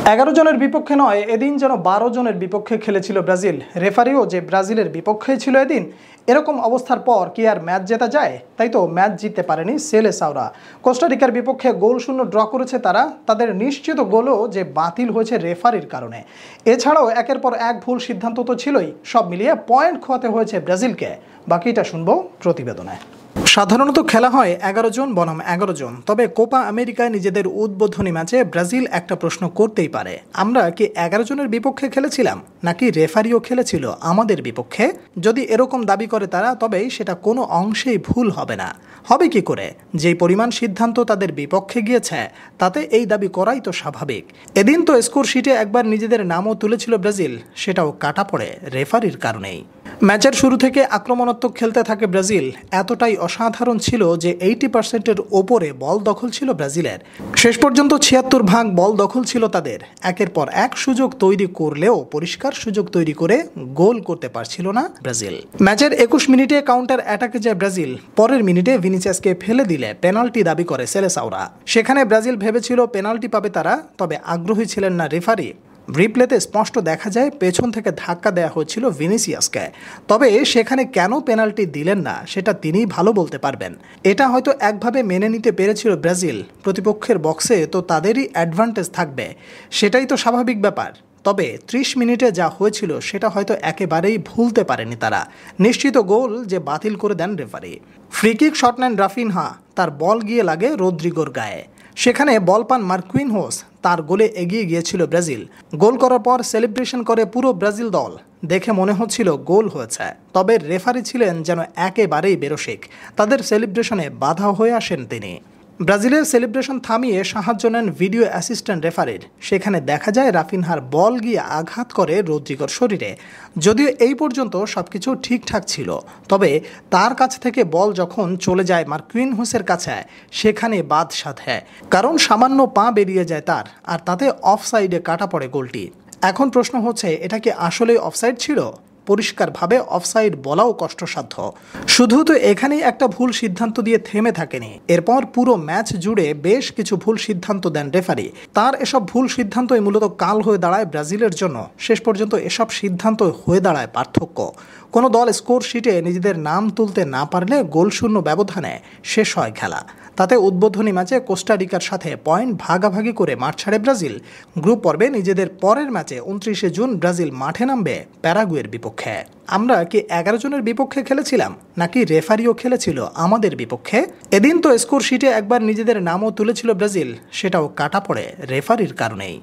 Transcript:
11 জনের বিপক্ষে নয়, এদিন যেন 12 জনের বিপক্ষে খেলেছিল ব্রাজিল। রেফারিও যে ব্রাজিলের বিপক্ষেই ছিল এদিন। এরকম অবস্থার পর কি আর ম্যাচ জেতা যায়? তাই তো ম্যাচ জিততে পারেনি সেলেসাওরা। কোস্টারিকার বিপক্ষে গোল শূন্য ড্র করেছে তারা। তাদের নিশ্চিত গোলও যে বাতিল হয়েছে রেফারির কারণে। এছাড়াও একের পর এক ভুল সিদ্ধান্ত তো ছিলই। সব মিলিয়ে পয়েন্ট খোয়াতে হয়েছে ব্রাজিলকে। বাকিটা শুনবো প্রতিবেদনে। সাধারণত খেলা হয় 11 জন বনাম 11 জন। তবে কোপা আমেরিকায় নিজেদের উদ্বোধনী ম্যাচে ব্রাজিল একটা প্রশ্ন করতেই পারে, আমরা কি 11 জনের বিপক্ষে খেলেছিলাম নাকি রেফারিও খেলেছিল আমাদের বিপক্ষে? যদি এরকম দাবি করে তারা, তবে সেটা কোনো অংশেই ভুল হবে না। হবে কি করে? যেই পরিমাণ সিদ্ধান্ত তাদের বিপক্ষে গিয়েছে তাতে এই দাবি করাই তো স্বাভাবিক। এদিন তো স্কোর শিটে একবার নিজেদের নামও তুলেছিল ব্রাজিল, সেটাও কাটা পড়ে রেফারির কারণেই। ম্যাচের শুরু থেকে আক্রমণাত্মক খেলতে থাকে ব্রাজিল। এতটাই অসাধারণ ছিল যে 80%-এর ওপরে বল দখল ছিল ব্রাজিলের। শেষ পর্যন্ত 76 ভাগ বল দখল ছিল তাদের। একের পর এক সুযোগ তৈরি করলেও পরিষ্কার সুযোগ তৈরি করে গোল করতে পারছিল না ব্রাজিল। ম্যাচের 21 মিনিটে কাউন্টার অ্যাটাকে যায় ব্রাজিল। পরের মিনিটে ভিনিসিয়াসকে ফেলে দিলে পেনাল্টি দাবি করে সেলেসাওরা। সেখানে ব্রাজিল ভেবেছিল পেনাল্টি পাবে তারা, তবে আগ্রহী ছিলেন না রেফারি। রিপ্লেতে স্পষ্ট দেখা যায় পেছন থেকে ধাক্কা দেওয়া হয়েছিল ভিনিসিয়াসকে। তবে সেখানে কেন পেনাল্টি দিলেন না সেটা তিনিই ভালো বলতে পারবেন। এটা হয়তো একভাবে মেনে নিতে পেরেছিল ব্রাজিল। প্রতিপক্ষের বক্সে তো তাদেরই অ্যাডভান্টেজ থাকবে, সেটাই তো স্বাভাবিক ব্যাপার। তবে 30 মিনিটে যা হয়েছিল সেটা হয়তো একেবারেই ভুলতে পারেনি তারা। নিশ্চিত গোল যে বাতিল করে দেন রেফারি। ফ্রিকিক শট নেন রাফিনহা, তার বল গিয়ে লাগে রদ্রিগোর গায়ে। সেখানে বল পান মার্কুইনহোস, তার গোলে এগিয়ে গিয়েছিল ব্রাজিল। গোল করার পর সেলিব্রেশন করে পুরো ব্রাজিল দল। দেখে মনে হচ্ছিল গোল হয়েছে। তবে রেফারি ছিলেন যেন একেবারেই বেরসিক। তাদের সেলিব্রেশনে বাধা হয়ে আসেন তিনি। ব্রাজিলের সেলিব্রেশন থামিয়ে সাহায্য নেন ভিডিও অ্যাসিস্ট্যান্ট রেফারির। সেখানে দেখা যায় রাফিনহার বল গিয়ে আঘাত করে রদ্রিগোর শরীরে। যদিও এই পর্যন্ত সবকিছু ঠিকঠাক ছিল, তবে তার কাছ থেকে বল যখন চলে যায় মার্কুইনহোসের কাছে, সেখানে বাদ সাধে। কারণ সামান্য পা বেরিয়ে যায় তার, আর তাতে অফসাইডে কাটা পড়ে গোলটি। এখন প্রশ্ন হচ্ছে, এটা কি আসলেই অফসাইড ছিল? পরিষ্কারভাবে অফসাইড বলাও কষ্টসাধ্য। শুধু তো এখানেই একটা ভুল সিদ্ধান্ত দিয়ে থেমে থাকেনি। এরপর পুরো ম্যাচ জুড়ে বেশ কিছু ভুল সিদ্ধান্ত দেন রেফারি। তার এসব ভুল সিদ্ধান্তই মূলত কাল হয়ে দাঁড়ায় ব্রাজিলের জন্য। শেষ পর্যন্ত এসব সিদ্ধান্ত হয়ে দাঁড়ায় পার্থক্য। কোনো দল স্কোর শিটে নিজেদের নাম তুলতে না পারলে গোলশূন্য ব্যবধানে শেষ হয় খেলা। তাতে উদ্বোধনী ম্যাচে কোস্টারিকার সাথে পয়েন্ট ভাগাভাগি করে মাঠ ছাড়ে ব্রাজিল। গ্রুপ পর্বে নিজেদের পরের ম্যাচে 29 জুন ব্রাজিল মাঠে নামবে প্যারাগুয়ের বিপক্ষে। আমরা কি 11 জনের বিপক্ষে খেলেছিলাম নাকি রেফারিও খেলেছিল আমাদের বিপক্ষে? এদিন তো স্কোর শিটে একবার নিজেদের নামও তুলেছিল ব্রাজিল, সেটাও কাটা পড়ে রেফারির কারণেই।